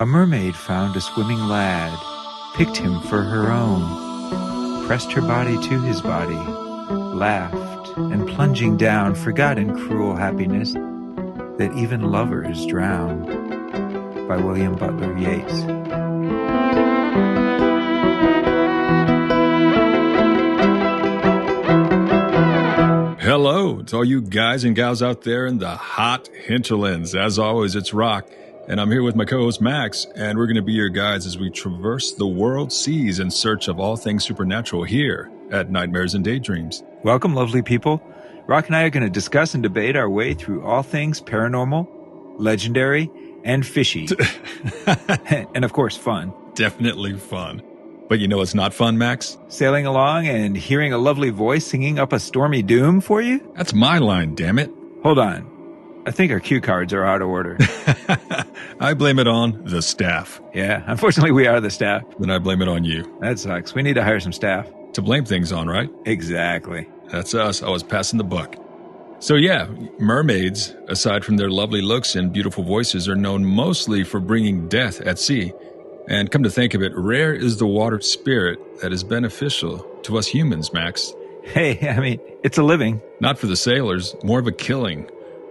A mermaid found a swimming lad, picked him for her own, pressed her body to his body, laughed, and plunging down forgot in cruel happiness that even lovers drown. By William Butler Yeats. Hello to all you guys and gals out there in the hot hinterlands. As always, it's Roq, and I'm here with my co-host Max, and we're going to be your guides as we traverse the world seas in search of all things supernatural here at Nightmares and Daydreams. Welcome, lovely people. Roq and I are going to discuss and debate our way through all things paranormal, legendary, and fishy. And of course, fun. Definitely fun. But you know what's not fun, Max? Sailing along and hearing a lovely voice singing up a stormy doom for you? That's my line, damn it. Hold on. I think our cue cards are out of order. I blame it on the staff. Yeah, unfortunately we are the staff. Then I blame it on you. That sucks. We need to hire some staff. To blame things on, right? Exactly. That's us. I was passing the buck. So yeah, mermaids, aside from their lovely looks and beautiful voices, are known mostly for bringing death at sea. And come to think of it, rare is the water spirit that is beneficial to us humans, Max. Hey, I mean, it's a living. Not for the sailors, more of a killing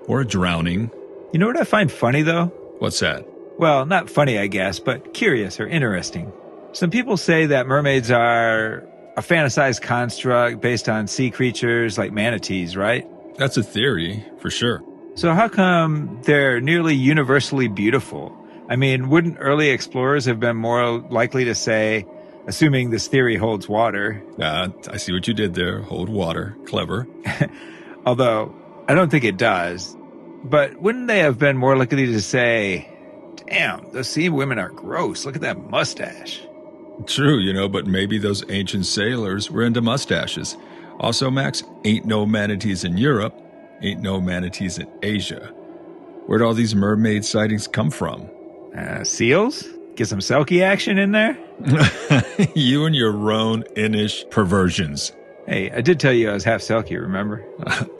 or a drowning. You know what I find funny, though? What's that? Well, not funny, I guess, but curious or interesting. Some people say that mermaids are a fantasized construct based on sea creatures like manatees, right? That's a theory, for sure. So how come they're nearly universally beautiful? I mean, wouldn't early explorers have been more likely to say, assuming this theory holds water? I see what you did there. Hold water. Clever. Although, I don't think it does. But wouldn't they have been more likely to say, damn, those sea women are gross. Look at that mustache. True, but maybe those ancient sailors were into mustaches. Also, Max, ain't no manatees in Europe, ain't no manatees in Asia. Where'd all these mermaid sightings come from? Seals? Get some selkie action in there? You and your Rhone-Inish perversions. Hey, I did tell you I was half selkie, remember?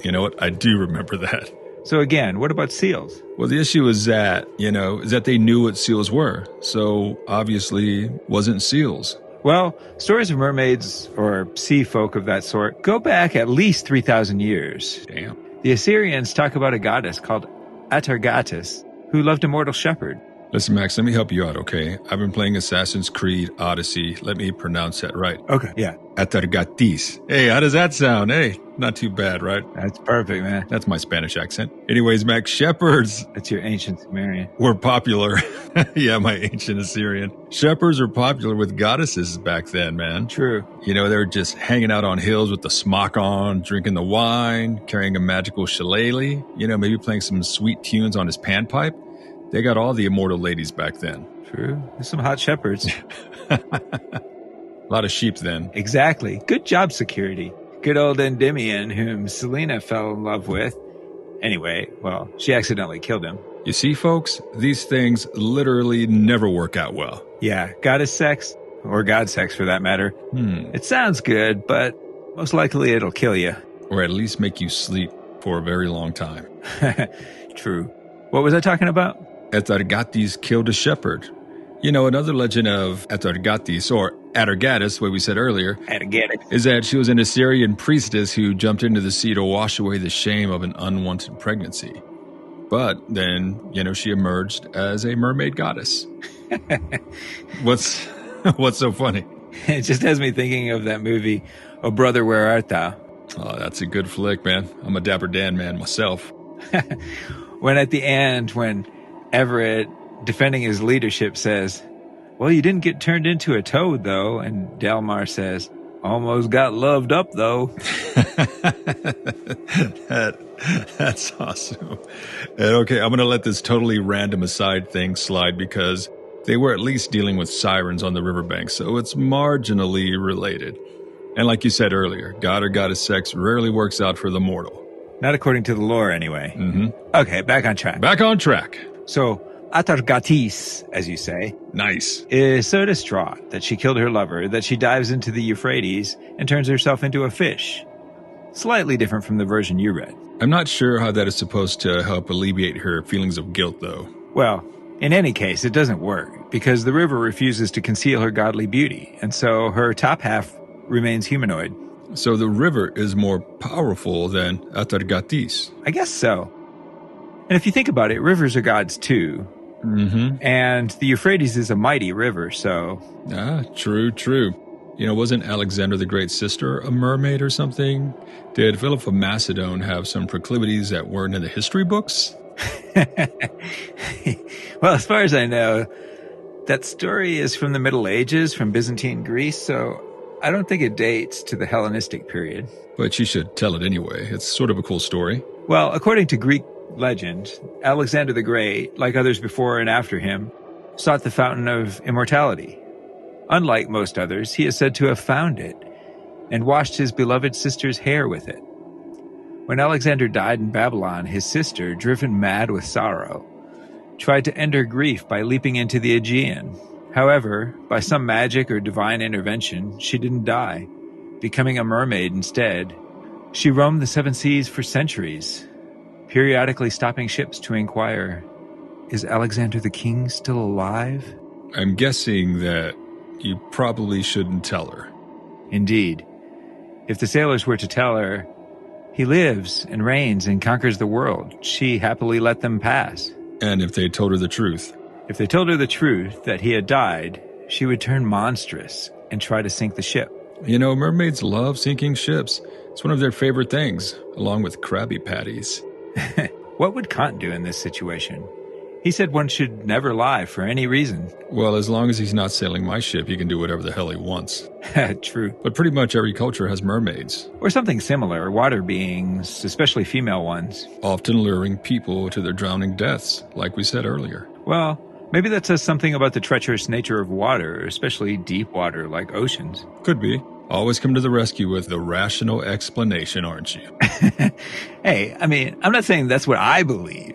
You know what? I do remember that. So again, what about seals? Well, the issue is that, is that they knew what seals were. So obviously wasn't seals. Well, stories of mermaids, or sea folk of that sort, go back at least 3,000 years. Damn. The Assyrians talk about a goddess called Atargatis, who loved a mortal shepherd. Listen, Max, let me help you out, okay? I've been playing Assassin's Creed Odyssey. Let me pronounce that right. Okay, yeah. Atargatis. Hey, how does that sound? Hey, not too bad, right? That's perfect, man. That's my Spanish accent. Anyways, Max, shepherds. That's your ancient Sumerian. Were popular. Yeah, my ancient Assyrian. Shepherds were popular with goddesses back then, man. True. They were just hanging out on hills with the smock on, drinking the wine, carrying a magical shillelagh, maybe playing some sweet tunes on his panpipe. They got all the immortal ladies back then. True. There's some hot shepherds. A lot of sheep then. Exactly. Good job, security. Good old Endymion, whom Selena fell in love with. Anyway, well, she accidentally killed him. You see, folks, these things literally never work out well. Yeah, goddess sex, or god sex for that matter. It sounds good, but most likely it'll kill you. Or at least make you sleep for a very long time. True. What was I talking about? Atargatis killed a shepherd. Another legend of Atargatis, or Atargatis, the way we said earlier, is that she was an Assyrian priestess who jumped into the sea to wash away the shame of an unwanted pregnancy. But then, she emerged as a mermaid goddess. What's so funny? It just has me thinking of that movie, Oh Brother, Where Art Thou? Oh, that's a good flick, man. I'm a Dapper Dan man myself. When at the end, when Everett, defending his leadership, says, well, you didn't get turned into a toad, though. And Delmar says, almost got loved up, though. That's awesome. And okay, I'm going to let this totally random aside thing slide because they were at least dealing with sirens on the riverbank, so it's marginally related. And like you said earlier, god or goddess sex rarely works out for the mortal. Not according to the lore, anyway. Mm-hmm. Okay, back on track. Back on track. So, Atargatis, as you say, nice, is so distraught that she killed her lover that she dives into the Euphrates and turns herself into a fish. Slightly different from the version you read. I'm not sure how that is supposed to help alleviate her feelings of guilt, though. Well, in any case, it doesn't work. because the river refuses to conceal her godly beauty, and so her top half remains humanoid. So the river is more powerful than Atargatis. I guess so. And if you think about it, rivers are gods too. Mm-hmm. And the Euphrates is a mighty river, so... True. Wasn't Alexander the Great's sister a mermaid or something? Did Philip of Macedon have some proclivities that weren't in the history books? Well, as far as I know, that story is from the Middle Ages, from Byzantine Greece, so I don't think it dates to the Hellenistic period. But you should tell it anyway. It's sort of a cool story. Well, according to Greek legend, Alexander the Great, like others before and after him, sought the fountain of immortality. Unlike most others, he is said to have found it and washed his beloved sister's hair with it. When Alexander died in Babylon, his sister, driven mad with sorrow, tried to end her grief by leaping into the Aegean. However, by some magic or divine intervention, she didn't die, becoming a mermaid instead. She roamed the seven seas for centuries, periodically stopping ships to inquire, "Is Alexander the King still alive?" I'm guessing that you probably shouldn't tell her. Indeed. If the sailors were to tell her, "He lives and reigns and conquers the world," she happily let them pass. And if they told her the truth? If they told her the truth, that he had died, she would turn monstrous and try to sink the ship. Mermaids love sinking ships. It's one of their favorite things, along with Krabby Patties. What would Kant do in this situation? He said one should never lie for any reason. Well, as long as he's not sailing my ship, he can do whatever the hell he wants. True. But pretty much every culture has mermaids. Or something similar, water beings, especially female ones. Often luring people to their drowning deaths, like we said earlier. Well, maybe that says something about the treacherous nature of water, especially deep water like oceans. Could be. Always come to the rescue with the rational explanation, aren't you? Hey, I'm not saying that's what I believe.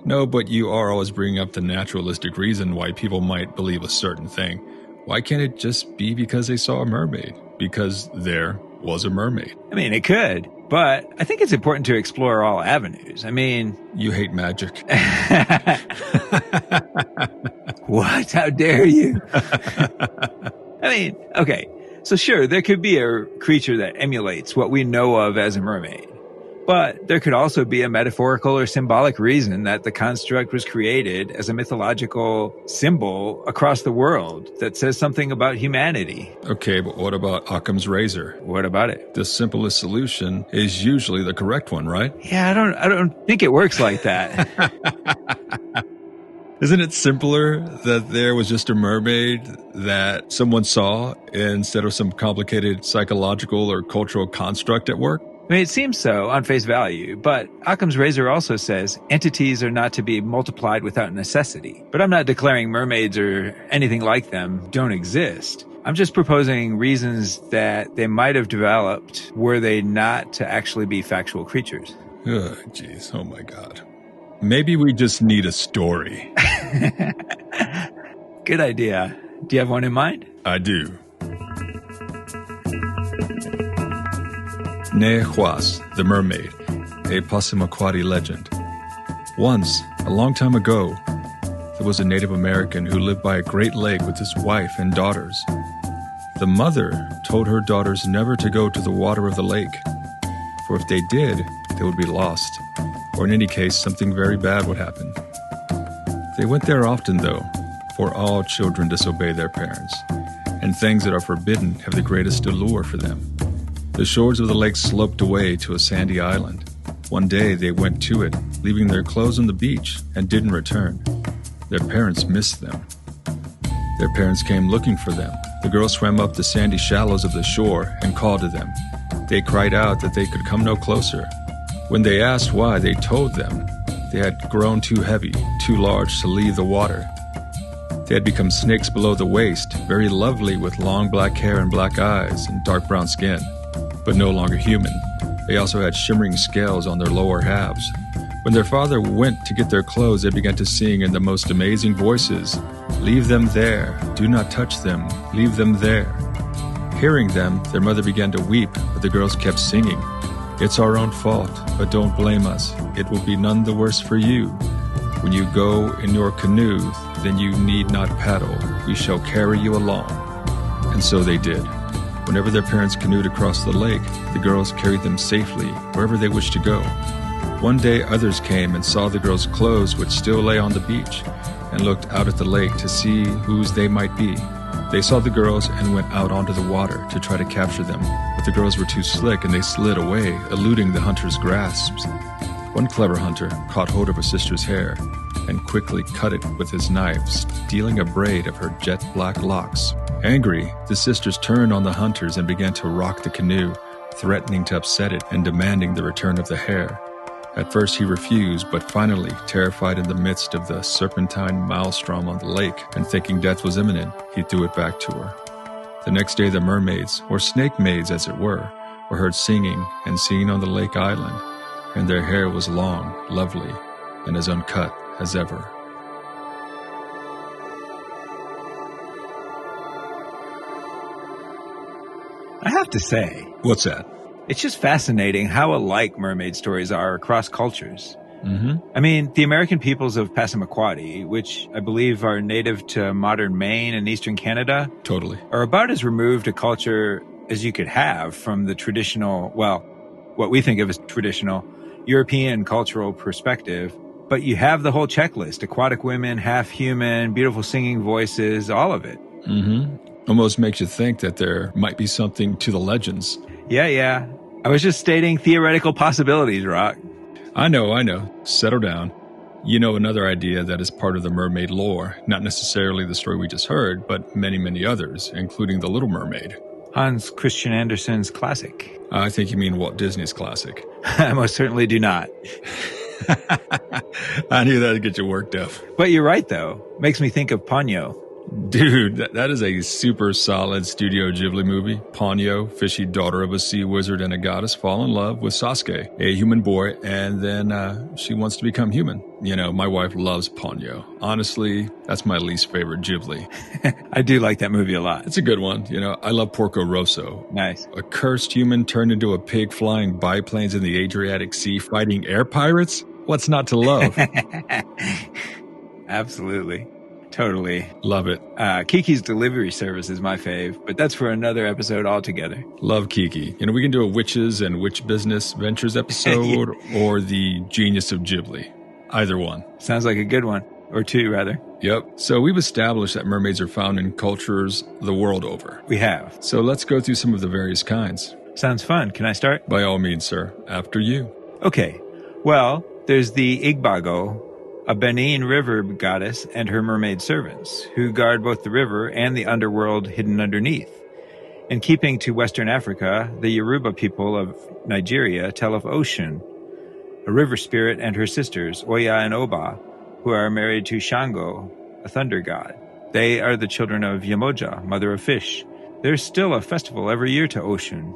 No, but you are always bringing up the naturalistic reason why people might believe a certain thing. Why can't it just be because they saw a mermaid? Because there was a mermaid. It could, but I think it's important to explore all avenues. You hate magic. What? How dare you? Okay, so sure, there could be a creature that emulates what we know of as a mermaid. But there could also be a metaphorical or symbolic reason that the construct was created as a mythological symbol across the world that says something about humanity. Okay, but what about Occam's razor? What about it? The simplest solution is usually the correct one, right? Yeah, I don't think it works like that. Isn't it simpler that there was just a mermaid that someone saw instead of some complicated psychological or cultural construct at work? It seems so on face value, but Occam's razor also says entities are not to be multiplied without necessity. But I'm not declaring mermaids or anything like them don't exist. I'm just proposing reasons that they might have developed were they not to actually be factual creatures. Oh, jeez. Oh, my God. Maybe we just need a story. Good idea. Do you have one in mind? I do. Nehuas, the mermaid, a Passamaquoddy legend. Once, a long time ago, there was a Native American who lived by a great lake with his wife and daughters. The mother told her daughters never to go to the water of the lake, for if they did, they would be lost, or in any case, something very bad would happen. They went there often, though, for all children disobey their parents, and things that are forbidden have the greatest allure for them. The shores of the lake sloped away to a sandy island. One day they went to it, leaving their clothes on the beach, and didn't return. Their parents missed them. Their parents came looking for them. The girls swam up the sandy shallows of the shore and called to them. They cried out that they could come no closer. When they asked why, they told them they had grown too heavy, too large to leave the water. They had become snakes below the waist, very lovely with long black hair and black eyes and dark brown skin, but no longer human. They also had shimmering scales on their lower halves. When their father went to get their clothes, they began to sing in the most amazing voices, "Leave them there, do not touch them, leave them there." Hearing them, their mother began to weep, but the girls kept singing, "It's our own fault, but don't blame us. It will be none the worse for you. When you go in your canoe, then you need not paddle. We shall carry you along. And so they did. Whenever their parents canoed across the lake, the girls carried them safely wherever they wished to go. One day others came and saw the girls' clothes which still lay on the beach, and looked out at the lake to see whose they might be. They saw the girls and went out onto the water to try to capture them, but the girls were too slick and they slid away, eluding the hunter's grasps. One clever hunter caught hold of her sister's hair and quickly cut it with his knife, stealing a braid of her jet-black locks. Angry, the sisters turned on the hunters and began to rock the canoe, threatening to upset it and demanding the return of the hair. At first he refused, but finally, terrified in the midst of the serpentine maelstrom on the lake and thinking death was imminent, he threw it back to her. The next day the mermaids, or snake maids as it were heard singing and seen on the lake island, and their hair was long, lovely, and as uncut as ever. I have to say, What's that? it's just fascinating how alike mermaid stories are across cultures. Mm-hmm. I mean, the American peoples of Passamaquoddy, which I believe are native to modern Maine and eastern Canada, Totally. are about as removed a culture as you could have from the traditional, well, what we think of as traditional European cultural perspective. But you have the whole checklist: aquatic women, half human, beautiful singing voices, all of it. Mm-hmm. Almost makes you think that there might be something to the legends. Yeah. I was just stating theoretical possibilities, Roq. I know. Settle down. You know another idea that is part of the mermaid lore, not necessarily the story we just heard, but many, many others, including The Little Mermaid. Hans Christian Andersen's classic. I think you mean Walt Disney's classic. I most certainly do not. I knew that would get you worked up. But you're right, though. Makes me think of Ponyo. Dude, that is a super solid Studio Ghibli movie. Ponyo, fishy daughter of a sea wizard and a goddess, fall in love with Sasuke, a human boy, and then she wants to become human. You know, my wife loves Ponyo. Honestly, that's my least favorite Ghibli. I do like that movie a lot. It's a good one. You know, I love Porco Rosso. Nice. A cursed human turned into a pig flying biplanes in the Adriatic Sea fighting air pirates? What's not to love? Absolutely. Totally. Love it. Kiki's Delivery Service is my fave, but that's for another episode altogether. Love Kiki. You know, we can do a Witches and Witch Business Ventures episode or the Genius of Ghibli. Either one. Sounds like a good one. Or two, rather. Yep. So we've established that mermaids are found in cultures the world over. We have. So let's go through some of the various kinds. Sounds fun. Can I start? By all means, sir. After you. Okay. Well, there's the Igbago, a Benin River goddess, and her mermaid servants, who guard both the river and the underworld hidden underneath. In keeping to Western Africa, the Yoruba people of Nigeria tell of Oshun, a river spirit, and her sisters, Oya and Oba, who are married to Shango, a thunder god. They are the children of Yemoja, mother of fish. There's still a festival every year to Oshun.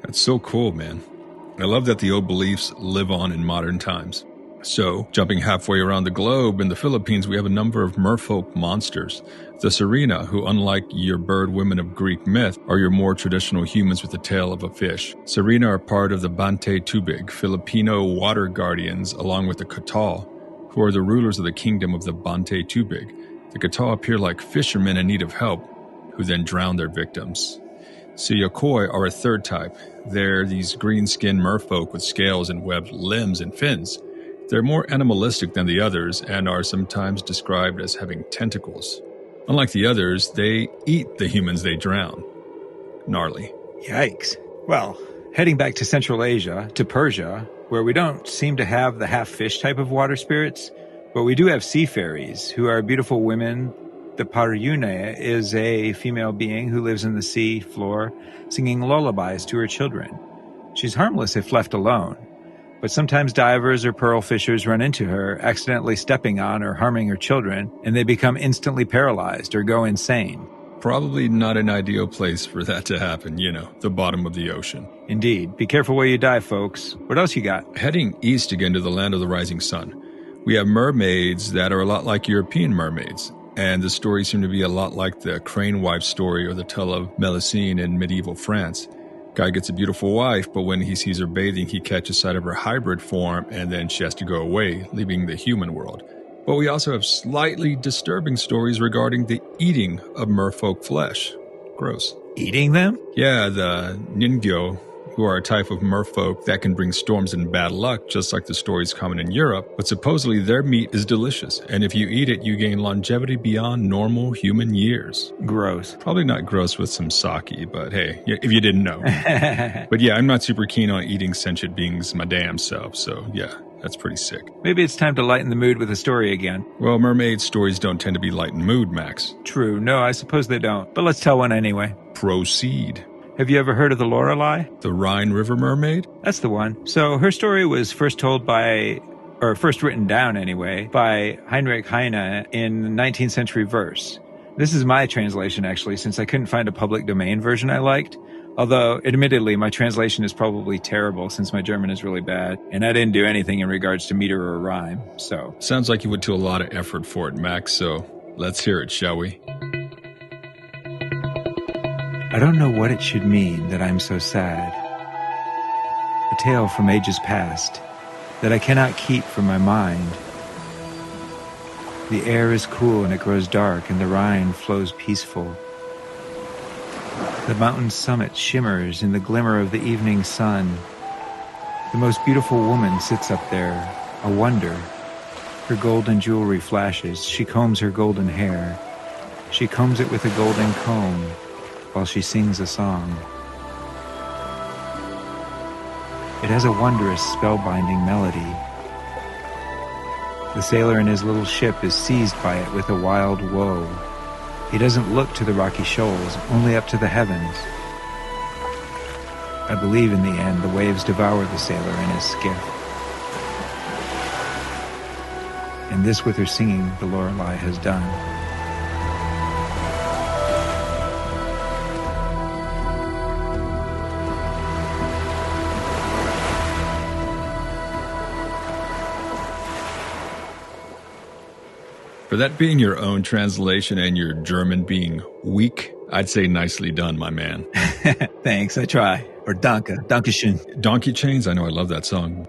That's so cool, man. I love that the old beliefs live on in modern times. So, jumping halfway around the globe, in the Philippines, we have a number of merfolk monsters. The Sirena, who, unlike your bird women of Greek myth, are your more traditional humans with the tail of a fish. Sirena are part of the Bantay Tubig, Filipino water guardians, along with the Katal, who are the rulers of the kingdom of the Bantay Tubig. The Katal appear like fishermen in need of help, who then drown their victims. Suyokoi are a third type. They're these green-skinned merfolk with scales and webbed limbs and fins. They're more animalistic than the others and are sometimes described as having tentacles. Unlike the others, they eat the humans they drown. Gnarly. Yikes. Well, heading back to Central Asia, to Persia, where we don't seem to have the half-fish type of water spirits, but we do have sea fairies, who are beautiful women. The Paryune is a female being who lives in the sea floor, singing lullabies to her children. She's harmless if left alone, but sometimes divers or pearl fishers run into her, accidentally stepping on or harming her children, and they become instantly paralyzed or go insane. Probably not an ideal place for that to happen, you know, the bottom of the ocean. Indeed. Be careful where you dive, folks. What else you got? Heading east again to the land of the rising sun, we have mermaids that are a lot like European mermaids. And the stories seem to be a lot like the crane wife story or the tale of Melusine in medieval France. Guy gets a beautiful wife, but when he sees her bathing, he catches sight of her hybrid form, and then she has to go away, leaving the human world. But we also have slightly disturbing stories regarding the eating of merfolk flesh. Gross. Eating them? Yeah, the Ningyo, who are a type of merfolk that can bring storms and bad luck, just like the stories common in Europe. But supposedly their meat is delicious, and if you eat it, you gain longevity beyond normal human years. Gross. Probably not gross with some sake, but hey, if you didn't know. But yeah, I'm not super keen on eating sentient beings my damn self, so yeah, that's pretty sick. Maybe it's time to lighten the mood with a story again. Well, mermaid stories don't tend to be light in mood, Max. True. No, I suppose they don't. But let's tell one anyway. Proceed. Have you ever heard of the Lorelei? The Rhine River Mermaid? That's the one. So her story was first written down anyway, by Heinrich Heine in 19th century verse. This is my translation, actually, since I couldn't find a public domain version I liked. Although, admittedly, my translation is probably terrible since my German is really bad, and I didn't do anything in regards to meter or rhyme, so... Sounds like you went to a lot of effort for it, Max, so let's hear it, shall we? I don't know what it should mean that I'm so sad. A tale from ages past that I cannot keep from my mind. The air is cool and it grows dark, and the Rhine flows peaceful. The mountain summit shimmers in the glimmer of the evening sun. The most beautiful woman sits up there, a wonder. Her golden jewelry flashes. She combs her golden hair. She combs it with a golden comb while she sings a song. It has a wondrous, spellbinding melody. The sailor in his little ship is seized by it with a wild woe. He doesn't look to the rocky shoals, only up to the heavens. I believe in the end the waves devour the sailor in his skiff. And this with her singing the Lorelei has done. For that being your own translation and your German being weak, I'd say nicely done, my man. Thanks, I try. Or danke, dankeschön. Donkey Chains? I know, I love that song.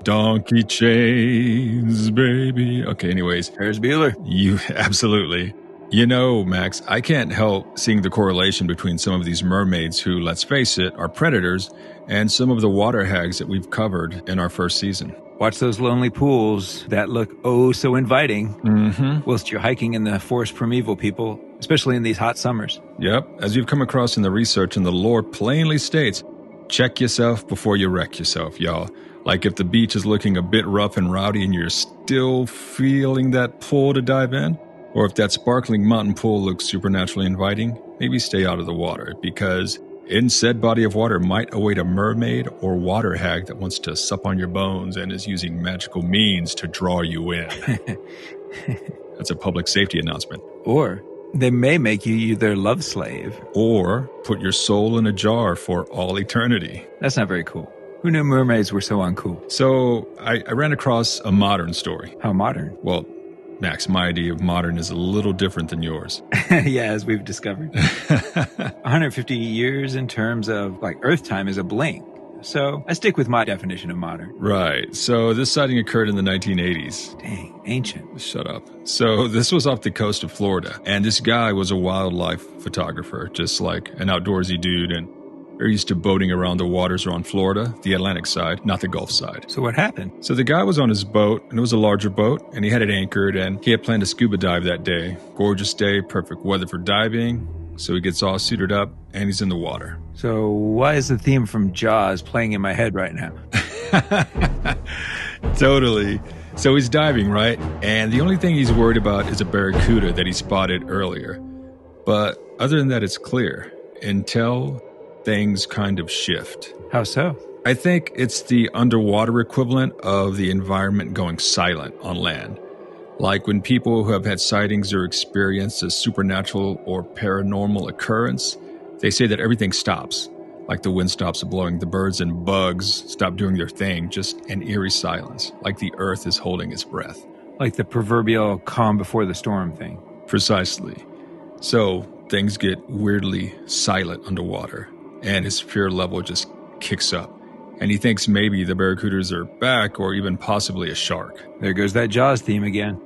Donkey Chains, baby. Okay, anyways. Ferris Bueller. You, absolutely. You know, Max, I can't help seeing the correlation between some of these mermaids who, let's face it, are predators, and some of the water hags that we've covered in our first season. Watch those lonely pools that look oh so inviting whilst you're hiking in the forest primeval, people, especially in these hot summers. Yep, as you've come across in the research, and the lore plainly states, check yourself before you wreck yourself, y'all. Like if the beach is looking a bit rough and rowdy and you're still feeling that pull to dive in, or if that sparkling mountain pool looks supernaturally inviting, maybe stay out of the water, because in said body of water might await a mermaid or water hag that wants to sup on your bones and is using magical means to draw you in. That's a public safety announcement. Or they may make you their love slave. Or put your soul in a jar for all eternity. That's not very cool. Who knew mermaids were so uncool? So I ran across a modern story. How modern? Well, Max, my idea of modern is a little different than yours. Yeah, as we've discovered. 150 years in terms of, like, Earth time is a blink. So I stick with my definition of modern. Right. So this sighting occurred in the 1980s. Dang, ancient. Shut up. So this was off the coast of Florida. And this guy was a wildlife photographer, just like an outdoorsy dude, and they're used to boating around the waters around Florida, the Atlantic side, not the Gulf side. So what happened? So the guy was on his boat, and it was a larger boat, and he had it anchored, and he had planned to scuba dive that day. Gorgeous day, perfect weather for diving. So he gets all suited up, and he's in the water. So why is the theme from Jaws playing in my head right now? Totally. So he's diving, right? And the only thing he's worried about is a barracuda that he spotted earlier. But other than that, it's clear. Until things kind of shift. How so? I think it's the underwater equivalent of the environment going silent on land. Like when people who have had sightings or experienced a supernatural or paranormal occurrence, they say that everything stops. Like the wind stops blowing, the birds and bugs stop doing their thing, just an eerie silence, like the earth is holding its breath. Like the proverbial calm before the storm thing. Precisely. So things get weirdly silent underwater, and his fear level just kicks up. and he thinks maybe the barracudas are back or even possibly a shark. There goes that Jaws theme again.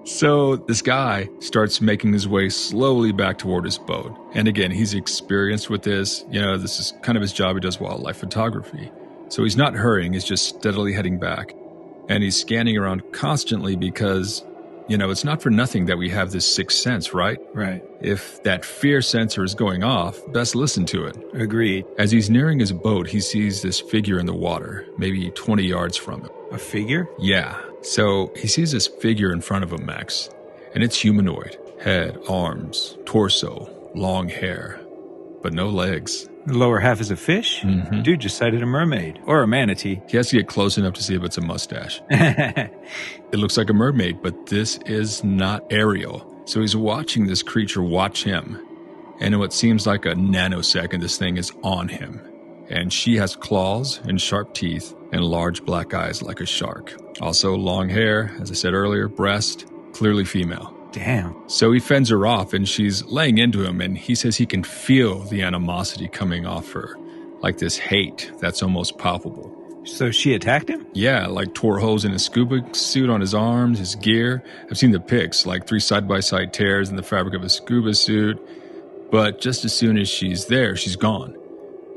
So this guy starts making his way slowly back toward his boat. And again, he's experienced with this. This is kind of his job. He does wildlife photography. So he's not hurrying. He's just steadily heading back. And he's scanning around constantly because, it's not for nothing that we have this sixth sense, right? Right. If that fear sensor is going off, best listen to it. Agreed. As he's nearing his boat, he sees this figure in the water, maybe 20 yards from him. A figure? Yeah. So he sees this figure in front of him, Max, and it's humanoid. Head, arms, torso, long hair, but no legs. The lower half is a fish? Mm-hmm. Dude just sighted a mermaid. Or a manatee. He has to get close enough to see if it's a mustache. It looks like a mermaid, but this is not Ariel. So he's watching this creature watch him. And in what seems like a nanosecond, this thing is on him. And she has claws and sharp teeth and large black eyes like a shark. Also long hair, as I said earlier, breast, clearly female. Damn. So he fends her off and she's laying into him, and he says he can feel the animosity coming off her, like this hate that's almost palpable. So she attacked him? Yeah, like tore holes in his scuba suit on his arms, his gear. I've seen the pics, like 3 side-by-side tears in the fabric of his scuba suit. But just as soon as she's there, she's gone.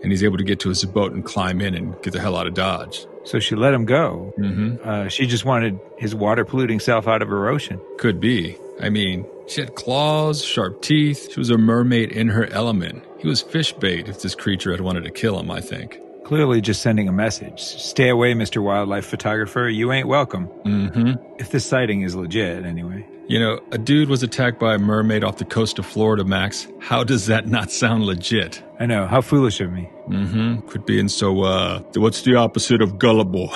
And he's able to get to his boat and climb in and get the hell out of Dodge. So she let him go. Mm-hmm. She just wanted his water-polluting self out of her ocean. Could be. I mean, she had claws, sharp teeth. She was a mermaid in her element. He was fish bait if this creature had wanted to kill him, I think. Clearly just sending a message. Stay away, Mr. Wildlife Photographer. You ain't welcome. Mm-hmm. If this sighting is legit, anyway. A dude was attacked by a mermaid off the coast of Florida, Max. How does that not sound legit? I know. How foolish of me. Mm-hmm. Quit being so, what's the opposite of gullible?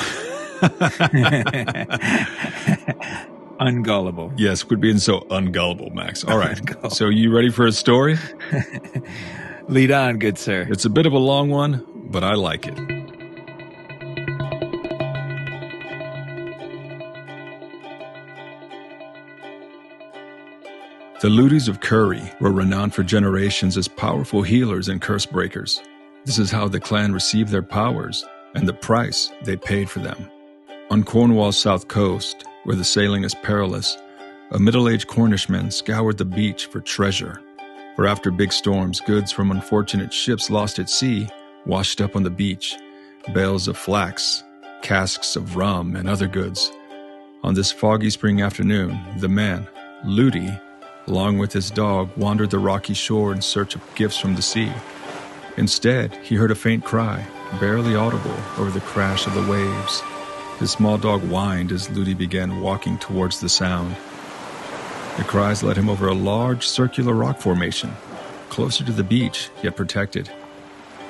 Ungullible. Yes, quit being so ungullible, Max. All right. So you ready for a story? Lead on, good sir. It's a bit of a long one, but I like it. The Ludis of Curry were renowned for generations as powerful healers and curse breakers. This is how the clan received their powers and the price they paid for them. On Cornwall's south coast, where the sailing is perilous, a middle-aged Cornishman scoured the beach for treasure. For after big storms, goods from unfortunate ships lost at sea washed up on the beach, bales of flax, casks of rum, and other goods. On this foggy spring afternoon, the man, Ludi, along with his dog, wandered the rocky shore in search of gifts from the sea. Instead, he heard a faint cry, barely audible over the crash of the waves. His small dog whined as Ludi began walking towards the sound. The cries led him over a large circular rock formation, closer to the beach, yet protected.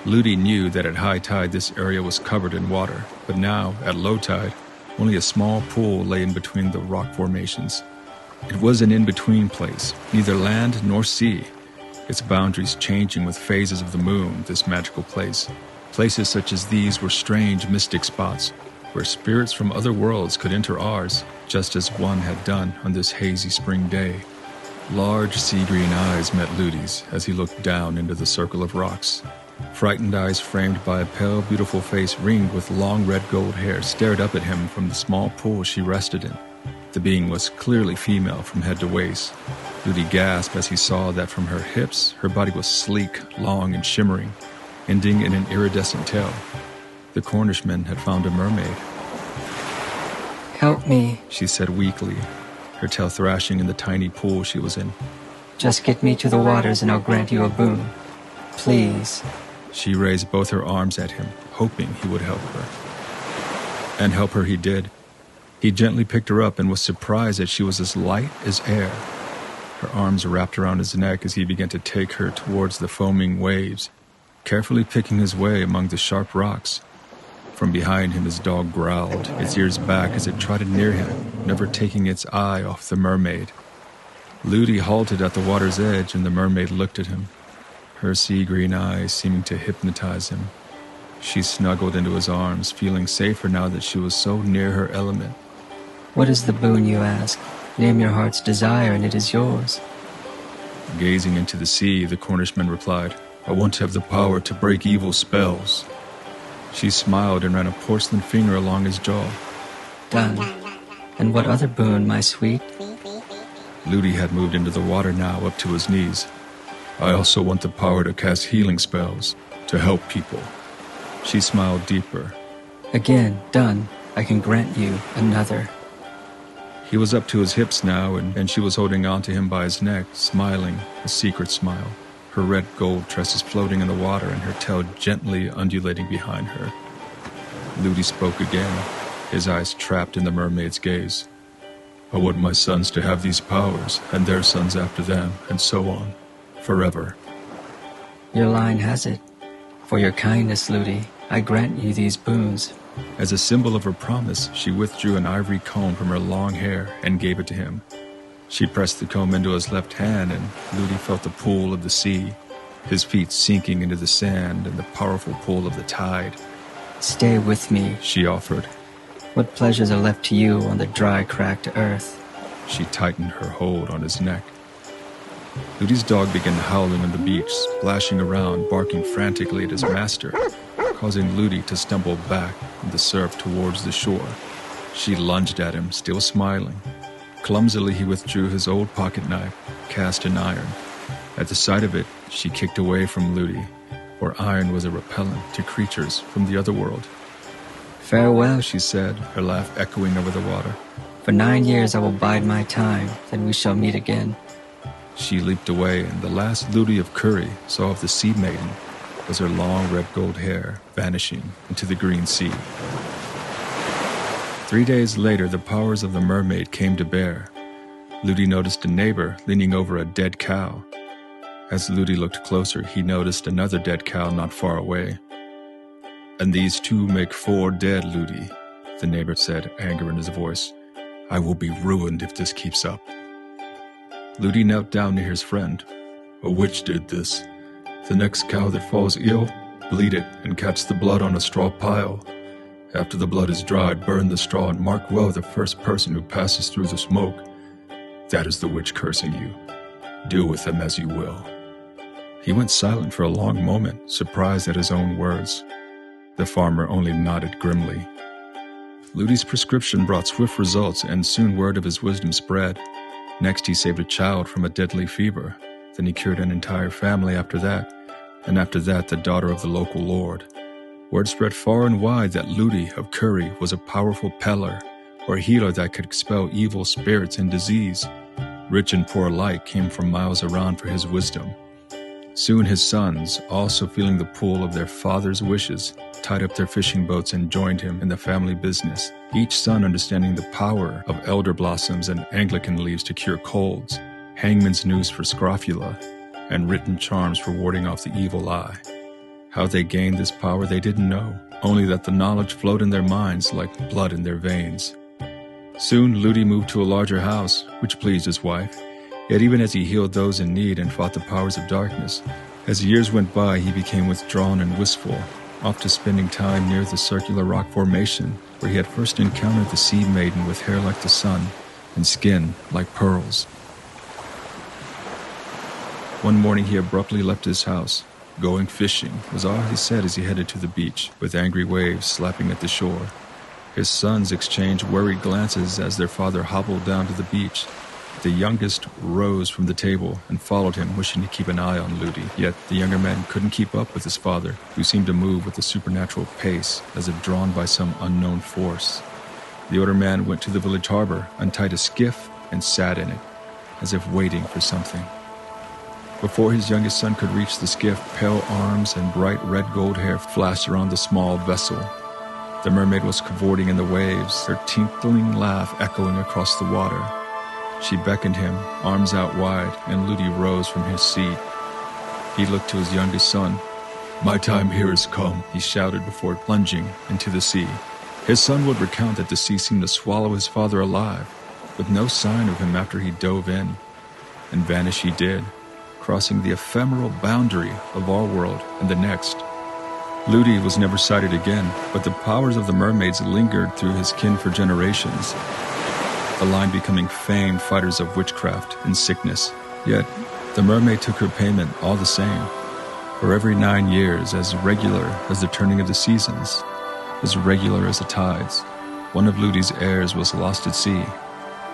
Ludi knew that at high tide this area was covered in water, but now, at low tide, only a small pool lay in between the rock formations. It was an in-between place, neither land nor sea, its boundaries changing with phases of the moon, this magical place. Places such as these were strange, mystic spots, where spirits from other worlds could enter ours, just as one had done on this hazy spring day. Large sea-green eyes met Ludi's as he looked down into the circle of rocks. Frightened eyes framed by a pale, beautiful face ringed with long red gold hair stared up at him from the small pool she rested in. The being was clearly female from head to waist. Ludi gasped as he saw that from her hips, her body was sleek, long, and shimmering, ending in an iridescent tail. The Cornishman had found a mermaid. "Help me," she said weakly, her tail thrashing in the tiny pool she was in. "Just get me to the waters and I'll grant you a boon. Please." She raised both her arms at him, hoping he would help her. And help her he did. He gently picked her up and was surprised that she was as light as air. Her arms wrapped around his neck as he began to take her towards the foaming waves, carefully picking his way among the sharp rocks. From behind him his dog growled, its ears back as it trotted near him, never taking its eye off the mermaid. Ludi halted at the water's edge and the mermaid looked at him, her sea-green eyes seeming to hypnotize him. She snuggled into his arms, feeling safer now that she was so near her element. "What is the boon you ask? Name your heart's desire and it is yours." Gazing into the sea, the Cornishman replied, "I want to have the power to break evil spells." She smiled and ran a porcelain finger along his jaw. Done. And what other boon, my sweet? Ludi had moved into the water now, up to his knees. I also want the power to cast healing spells, to help people. She smiled deeper. Again, done. I can grant you another. He was up to his hips now, and she was holding on to him by his neck, smiling, a secret smile, her red gold tresses floating in the water and her tail gently undulating behind her. Ludi spoke again, his eyes trapped in the mermaid's gaze. I want my sons to have these powers, and their sons after them, and so on, forever. Your line has it. For your kindness, Ludi, I grant you these boons. As a symbol of her promise, she withdrew an ivory comb from her long hair and gave it to him. She pressed the comb into his left hand, and Ludi felt the pull of the sea, his feet sinking into the sand and the powerful pull of the tide. Stay with me, she offered. What pleasures are left to you on the dry, cracked earth? She tightened her hold on his neck. Ludi's dog began howling on the beach, splashing around, barking frantically at his master, causing Ludi to stumble back in the surf towards the shore. She lunged at him, still smiling. Clumsily, he withdrew his old pocket knife, cast in iron. At the sight of it, she kicked away from Ludi, for iron was a repellent to creatures from the other world. Farewell, she said, her laugh echoing over the water. For 9 years I will bide my time, then we shall meet again. She leaped away, and the last Ludi of Curry saw of the sea maiden was her long red gold hair vanishing into the green sea. 3 days later, the powers of the mermaid came to bear. Ludi noticed a neighbor leaning over a dead cow. As Ludi looked closer, he noticed another dead cow not far away. And these two make 4 dead, Ludi, the neighbor said, anger in his voice. I will be ruined if this keeps up. Ludi knelt down near his friend. A witch did this. The next cow that falls ill, bleed it and catch the blood on a straw pile. After the blood is dried, burn the straw and mark well the first person who passes through the smoke. That is the witch cursing you. Deal with them as you will. He went silent for a long moment, surprised at his own words. The farmer only nodded grimly. Ludi's prescription brought swift results, and soon word of his wisdom spread. Next, he saved a child from a deadly fever. Then he cured an entire family after that, and after that, the daughter of the local lord. Word spread far and wide that Ludi of Curry was a powerful peller, or healer that could expel evil spirits and disease. Rich and poor alike came from miles around for his wisdom. Soon his sons, also feeling the pull of their father's wishes, tied up their fishing boats and joined him in the family business, each son understanding the power of elder blossoms and Anglican leaves to cure colds, hangman's noose for scrofula, and written charms for warding off the evil eye. How they gained this power they didn't know, only that the knowledge flowed in their minds like blood in their veins. Soon Ludi moved to a larger house, which pleased his wife. Yet even as he healed those in need and fought the powers of darkness, as years went by he became withdrawn and wistful, often spending time near the circular rock formation where he had first encountered the sea maiden with hair like the sun and skin like pearls. One morning he abruptly left his house. Going fishing was all he said as he headed to the beach, with angry waves slapping at the shore. His sons exchanged worried glances as their father hobbled down to the beach. The youngest rose from the table and followed him, wishing to keep an eye on Ludi. Yet the younger man couldn't keep up with his father, who seemed to move with a supernatural pace, as if drawn by some unknown force. The older man went to the village harbor, untied a skiff, and sat in it, as if waiting for something. Before his youngest son could reach the skiff, pale arms and bright red gold hair flashed around the small vessel. The mermaid was cavorting in the waves, her tinkling laugh echoing across the water. She beckoned him, arms out wide, and Ludi rose from his seat. He looked to his youngest son. My time here has come, he shouted before plunging into the sea. His son would recount that the sea seemed to swallow his father alive, with no sign of him after he dove in. And vanish he did, crossing the ephemeral boundary of our world and the next. Ludi was never sighted again, but the powers of the mermaids lingered through his kin for generations, the line becoming famed fighters of witchcraft and sickness. Yet, the mermaid took her payment all the same. for every 9 years, as regular as the turning of the seasons, as regular as the tides, one of Ludi's heirs was lost at sea,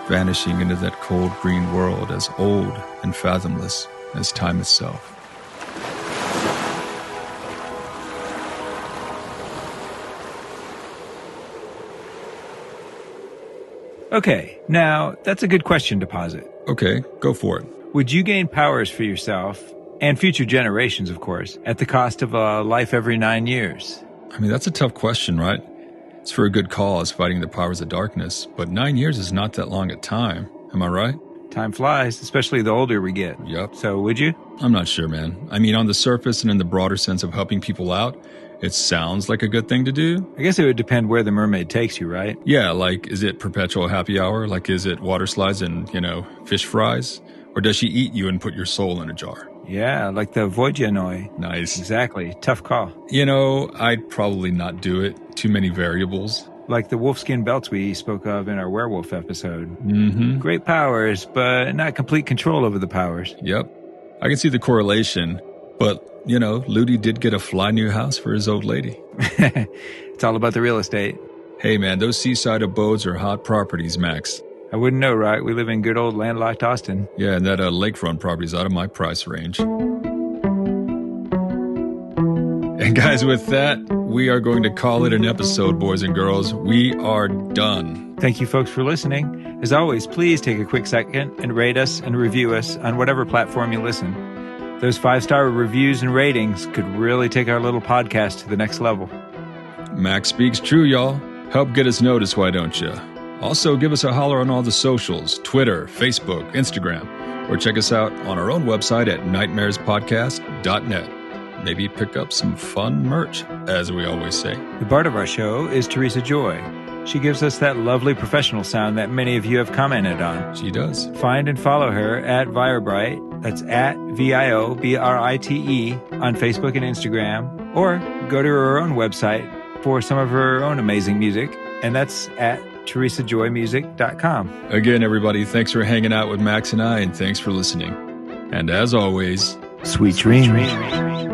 vanishing into that cold green world as old and fathomless as time itself. Okay, now that's a good question to posit. Okay, go for it. Would you gain powers for yourself, and future generations, of course, at the cost of a life every 9 years? I mean, that's a tough question, right? It's for a good cause, fighting the powers of darkness, but 9 years is not that long a time. Am I right? Time flies, especially the older we get. Yep. So would you? I'm not sure, man. I mean, on the surface and in the broader sense of helping people out, it sounds like a good thing to do. I guess it would depend where the mermaid takes you, right? Yeah, like, is it perpetual happy hour? Like, is it water slides and, fish fries? Or does she eat you and put your soul in a jar? Yeah, like the Vojanoi. Nice. Exactly. Tough call. I'd probably not do it. Too many variables. Like the wolfskin belts we spoke of in our werewolf episode. Mm-hmm. Great powers, but not complete control over the powers. Yep. I can see the correlation, but, Ludi did get a fly new house for his old lady. It's all about the real estate. Hey, man, those seaside abodes are hot properties, Max. I wouldn't know, right? We live in good old landlocked Austin. Yeah, and that lakefront property's out of my price range. And guys, with that, we are going to call it an episode, boys and girls. We are done. Thank you, folks, for listening. As always, please take a quick second and rate us and review us on whatever platform you listen. Those 5-star reviews and ratings could really take our little podcast to the next level. Max speaks true, y'all. Help get us noticed, why don't you? Also, give us a holler on all the socials, Twitter, Facebook, Instagram, or check us out on our own website at nightmarespodcast.net. Maybe pick up some fun merch, as we always say. The bard of our show is Teresa Joy. She gives us that lovely professional sound that many of you have commented on. She does. Find and follow her at Viobrite. That's at VIOBRITE on Facebook and Instagram. Or go to her own website for some of her own amazing music, and that's at teresajoymusic.com. Again, everybody, thanks for hanging out with Max and I, and thanks for listening. And as always, sweet dreams.